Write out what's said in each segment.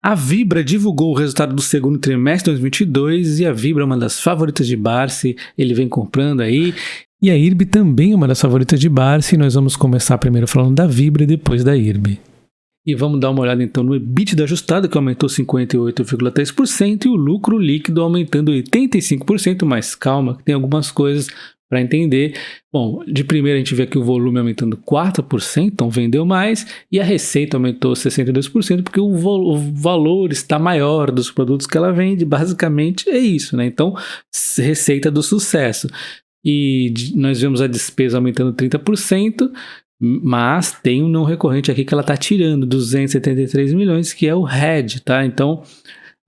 A Vibra divulgou o resultado do segundo trimestre de 2022 e a Vibra é uma das favoritas de Barsi, ele vem comprando aí. E a IRB também é uma das favoritas de Barsi, nós vamos começar primeiro falando da Vibra e depois da IRB. E vamos dar uma olhada então no EBITDA ajustado, que aumentou 58,3%, e o lucro líquido aumentando 85%, mas calma, que tem algumas coisas para entender. Bom, de primeira a gente vê aqui o volume aumentando 4%, então vendeu mais, e a receita aumentou 62%, porque o valor está maior dos produtos que ela vende, basicamente é isso, né? Então, receita do sucesso. E nós vemos a despesa aumentando 30%, mas tem um não recorrente aqui que ela está tirando 273 milhões, que é o RED, tá? Então,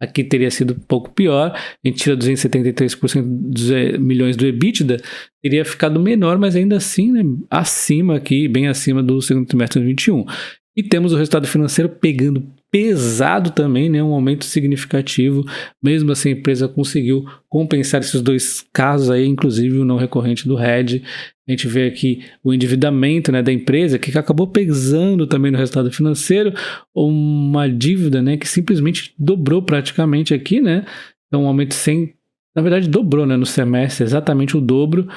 aqui teria sido um pouco pior, a gente tira 273% dos milhões do EBITDA, teria ficado menor, mas ainda assim, né, acima aqui, bem acima do segundo trimestre de 2021. E temos o resultado financeiro pegando pesado também, né, um aumento significativo. Mesmo assim, a empresa conseguiu compensar esses dois casos aí, inclusive o não recorrente do RED. A gente vê aqui o endividamento, né, da empresa, que acabou pesando também no resultado financeiro, uma dívida, né, que simplesmente dobrou praticamente aqui, né, então um aumento na verdade dobrou, né, no semestre, exatamente o dobro,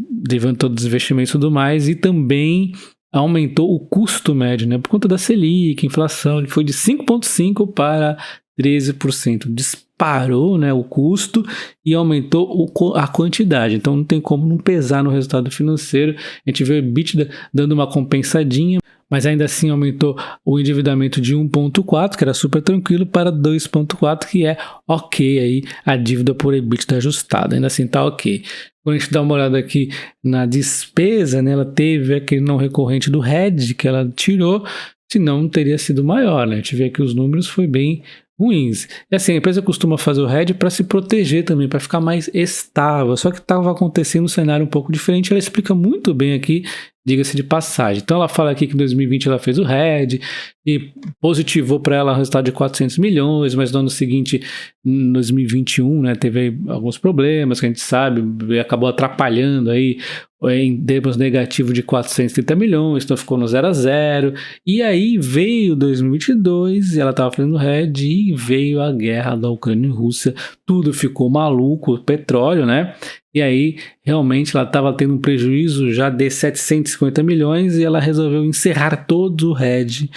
devido a todos os investimentos e tudo mais, e também aumentou o custo médio, né, por conta da Selic, inflação, ele foi de 5,5% para 13%, disparou, né, o custo e aumentou a quantidade, então não tem como não pesar no resultado financeiro. A gente vê o EBITDA dando uma compensadinha, mas ainda assim aumentou o endividamento de 1,4, que era super tranquilo, para 2,4, que é ok aí a dívida por EBITDA ajustada, ainda assim tá ok. Quando a gente dá uma olhada aqui na despesa, né, ela teve aquele não recorrente do RED que ela tirou, senão teria sido maior, né? A gente vê que os números foi bem ruins. E assim, a empresa costuma fazer o RED para se proteger também, para ficar mais estável, só que estava acontecendo um cenário um pouco diferente, ela explica muito bem aqui, diga-se de passagem. Então ela fala aqui que em 2020 ela fez o RED e positivou para ela um resultado de 400 milhões, mas no ano seguinte, em 2021, né, teve alguns problemas que a gente sabe, e acabou atrapalhando aí em termos negativos de 430 milhões, então ficou no 0 a 0. E aí veio 2022 e ela estava fazendo RED e veio a guerra da Ucrânia e Rússia, tudo ficou maluco, petróleo, né? E aí, realmente, ela estava tendo um prejuízo já de 750 milhões e ela resolveu encerrar todo o RED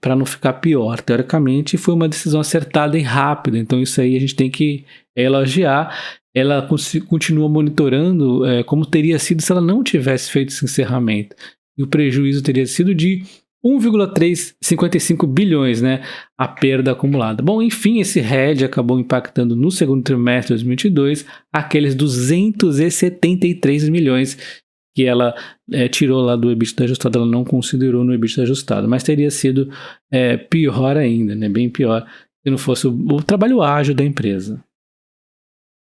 para não ficar pior. Teoricamente, foi uma decisão acertada e rápida, então isso aí a gente tem que elogiar. Ela continua monitorando como teria sido se ela não tivesse feito esse encerramento. E o prejuízo teria sido de 1,355 bilhões, né, a perda acumulada. Bom, enfim, esse RED acabou impactando no segundo trimestre de 2022 aqueles 273 milhões que ela tirou lá do EBITDA ajustado, ela não considerou no EBITDA ajustado, mas teria sido pior ainda, né, bem pior, se não fosse o trabalho ágil da empresa.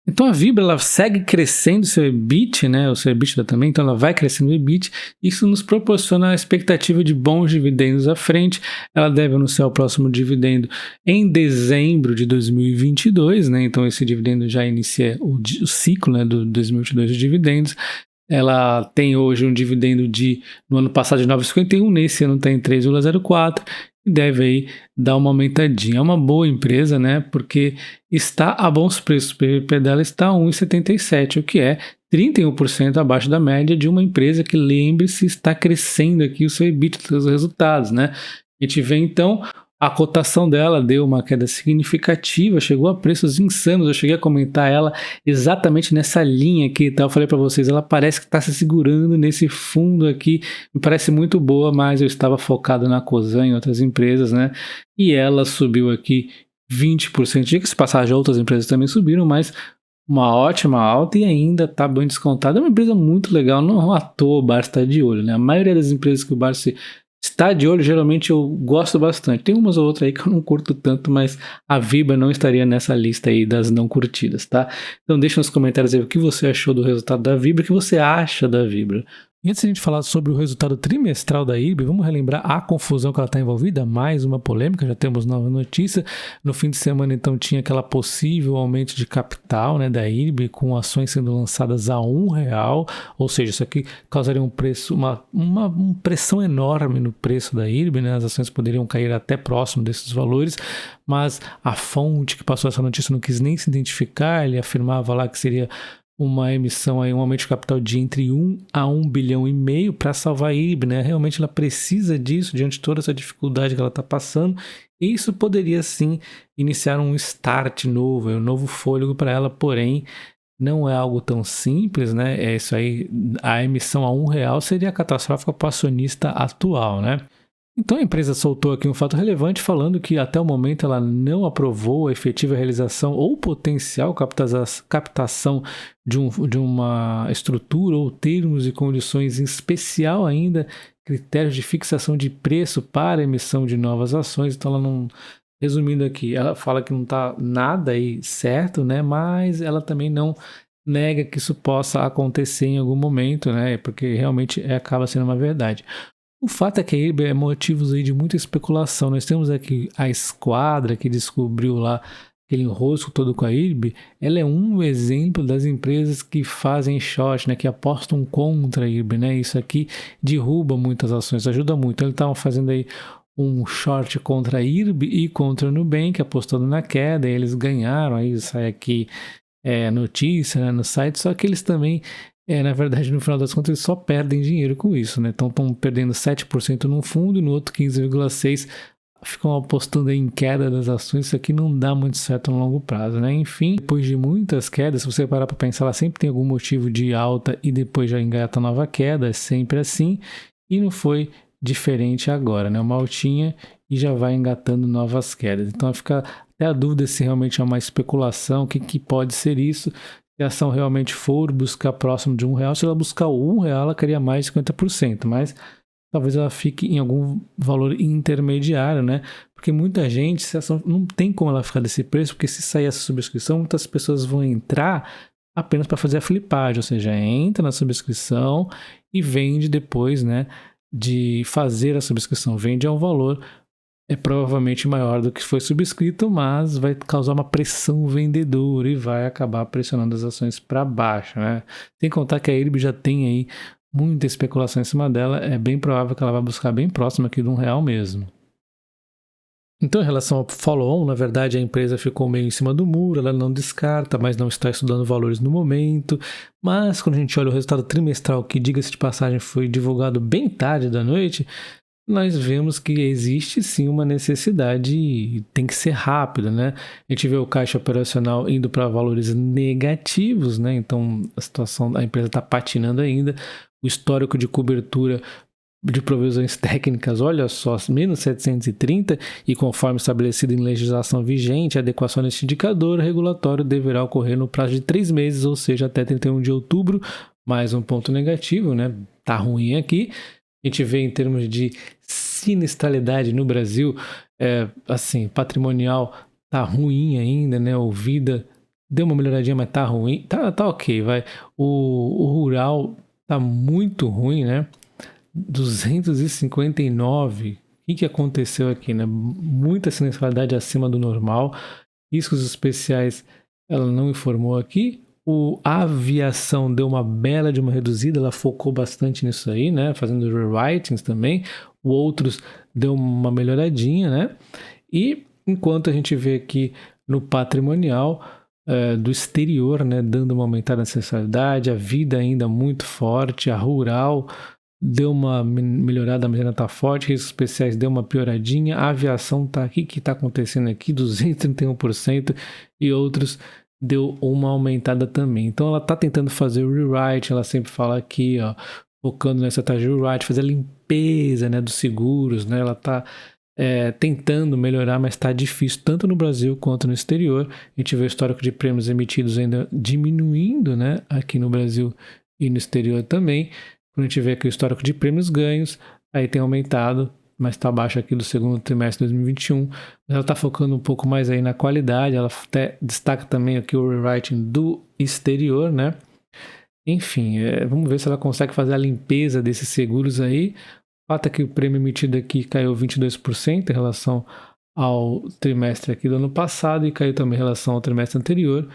Então a Vibra ela segue crescendo seu EBIT, né, o seu EBITDA também, então ela vai crescendo o EBIT, isso nos proporciona a expectativa de bons dividendos à frente. Ela deve anunciar o próximo dividendo em dezembro de 2022, né, então esse dividendo já inicia o ciclo, né, do 2022 de dividendos. Ela tem hoje um dividendo no ano passado de 9,51, nesse ano tem 3,04 e deve aí dar uma aumentadinha. É uma boa empresa, né? Porque está a bons preços. O PVP dela está a 1,77, o que é 31% abaixo da média de uma empresa que, lembre-se, está crescendo aqui o seu EBITDA, os resultados, né? A gente vê então a cotação dela deu uma queda significativa, chegou a preços insanos. Eu cheguei a comentar ela exatamente nessa linha aqui, tá? Eu falei para vocês, ela parece que está se segurando nesse fundo aqui, me parece muito boa, mas eu estava focado na Cosan e outras empresas, né? E ela subiu aqui 20%. Diga-se de passagem, outras empresas também subiram, mas uma ótima alta e ainda está bem descontada. É uma empresa muito legal, não à toa o Barsi está de olho, né? A maioria das empresas que o Barsi está de olho, geralmente eu gosto bastante. Tem umas ou outras aí que eu não curto tanto, mas a Vibra não estaria nessa lista aí das não curtidas, tá? Então deixa nos comentários aí o que você achou do resultado da Vibra, o que você acha da Vibra. E antes de a gente falar sobre o resultado trimestral da IRB, vamos relembrar a confusão que ela está envolvida, mais uma polêmica, já temos nova notícia. No fim de semana, então, tinha aquela possível aumento de capital, né, da IRB, com ações sendo lançadas a R$1, ou seja, isso aqui causaria um preço, uma pressão enorme no preço da IRB, né, as ações poderiam cair até próximo desses valores, mas a fonte que passou essa notícia não quis nem se identificar, ele afirmava lá que seria uma emissão, aí, um aumento de capital de entre 1 a 1,5 bilhão para salvar a IRB, né? Realmente ela precisa disso, diante de toda essa dificuldade que ela está passando, e isso poderia sim iniciar um start novo, um novo fôlego para ela, porém não é algo tão simples, né? É isso aí, a emissão a R$1 seria catastrófica para o acionista atual, né? Então a empresa soltou aqui um fato relevante falando que até o momento ela não aprovou a efetiva realização ou potencial captação de uma estrutura ou termos e condições, em especial ainda critérios de fixação de preço para a emissão de novas ações. Então ela não, resumindo aqui, ela fala que não está nada aí certo, né? Mas ela também não nega que isso possa acontecer em algum momento, né? Porque realmente acaba sendo uma verdade. O fato é que a IRB é motivos aí de muita especulação. Nós temos aqui a Esquadra, que descobriu lá aquele enrosco todo com a IRB. Ela é um exemplo das empresas que fazem short, né, que apostam contra a IRB, né? Isso aqui derruba muitas ações, ajuda muito. Eles estavam fazendo aí um short contra a IRB e contra a Nubank, apostando na queda, e eles ganharam. Aí sai aqui notícia, né, no site, só que eles também... na verdade, no final das contas, eles só perdem dinheiro com isso, né? Então, estão perdendo 7% num fundo e no outro 15,6% ficam apostando em queda das ações. Isso aqui não dá muito certo no longo prazo, né? Enfim, depois de muitas quedas, se você parar para pensar, ela sempre tem algum motivo de alta e depois já engata nova queda, é sempre assim. E não foi diferente agora, né? Uma altinha e já vai engatando novas quedas. Então, fica até a dúvida se realmente é uma especulação, o que pode ser isso. Se a ação realmente for buscar próximo de R$1, se ela buscar o R$1, ela queria mais de 50%, mas talvez ela fique em algum valor intermediário, né? Porque muita gente, se a ação não tem como ela ficar desse preço, porque se sair essa subscrição, muitas pessoas vão entrar apenas para fazer a flipagem, ou seja, entra na subscrição e vende depois, né, de fazer a subscrição, vende a um valor provavelmente maior do que foi subscrito, mas vai causar uma pressão vendedora e vai acabar pressionando as ações para baixo, né? Sem contar que a IRB já tem aí muita especulação em cima dela, é bem provável que ela vai buscar bem próximo aqui de R$1 mesmo. Então, em relação ao follow-on, na verdade a empresa ficou meio em cima do muro, ela não descarta, mas não está estudando valores no momento. Mas quando a gente olha o resultado trimestral, que, diga-se de passagem, foi divulgado bem tarde da noite, nós vemos que existe sim uma necessidade e tem que ser rápido, né? A gente vê o caixa operacional indo para valores negativos, né? Então a situação da empresa está patinando ainda. O histórico de cobertura de provisões técnicas, olha só, menos 730, e conforme estabelecido em legislação vigente, a adequação deste indicador regulatório deverá ocorrer no prazo de 3 meses, ou seja, até 31 de outubro, mais um ponto negativo, né? Tá ruim aqui. A gente vê em termos de sinistralidade no Brasil, assim, patrimonial tá ruim ainda, né? O Vida deu uma melhoradinha, mas tá ruim. Tá ok, vai. O rural tá muito ruim, né? 259. O que aconteceu aqui, né? Muita sinistralidade acima do normal. Riscos especiais, ela não informou aqui. A aviação deu uma bela de uma reduzida, ela focou bastante nisso aí, né? Fazendo rewritings também. O outros deu uma melhoradinha, né? E enquanto a gente vê aqui no patrimonial do exterior, né? Dando uma aumentada na sensibilidade, a Vida ainda muito forte, a rural deu uma melhorada, mas ainda está forte, riscos especiais deu uma pioradinha, a aviação está aqui, que está acontecendo aqui, 231%, e outros deu uma aumentada também. Então ela está tentando fazer o rewrite, ela sempre fala aqui, ó, focando nessa taxa de rewrite, fazer a limpeza, né, dos seguros, né, ela está tentando melhorar, mas está difícil tanto no Brasil quanto no exterior. A gente vê o histórico de prêmios emitidos ainda diminuindo, né, aqui no Brasil e no exterior também. Quando a gente vê aqui o histórico de prêmios ganhos, aí tem aumentado, mas está abaixo aqui do segundo trimestre de 2021. Ela está focando um pouco mais aí na qualidade, ela até destaca também aqui o rewriting do exterior, né? Enfim, vamos ver se ela consegue fazer a limpeza desses seguros aí. O fato é que o prêmio emitido aqui caiu 22% em relação ao trimestre aqui do ano passado e caiu também em relação ao trimestre anterior,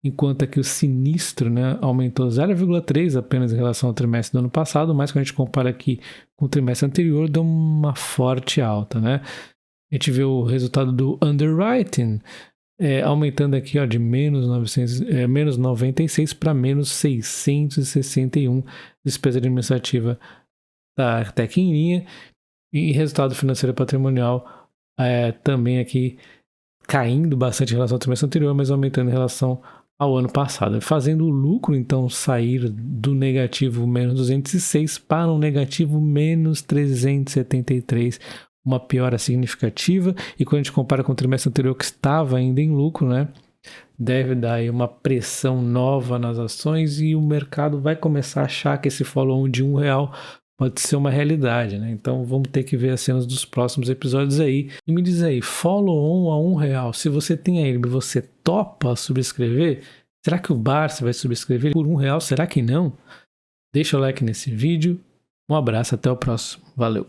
enquanto aqui o sinistro, né, aumentou 0,3 apenas em relação ao trimestre do ano passado, mas quando a gente compara aqui com o trimestre anterior, deu uma forte alta, né? A gente vê o resultado do underwriting aumentando aqui, ó, de menos 96 para menos 661, despesa administrativa tá até que em linha, e resultado financeiro patrimonial também aqui caindo bastante em relação ao trimestre anterior, mas aumentando em relação ao ano passado, fazendo o lucro então sair do negativo menos 206 para um negativo menos 373, uma piora significativa. E quando a gente compara com o trimestre anterior, que estava ainda em lucro, né, deve dar aí uma pressão nova nas ações e o mercado vai começar a achar que esse follow-on de R$1 pode ser uma realidade, né? Então vamos ter que ver as cenas dos próximos episódios aí. E me diz aí, follow-on a R$1, se você tem a IRB, você topa subscrever? Será que o Barsi vai subscrever por R$1? Será que não? Deixa o like nesse vídeo. Um abraço, até o próximo. Valeu!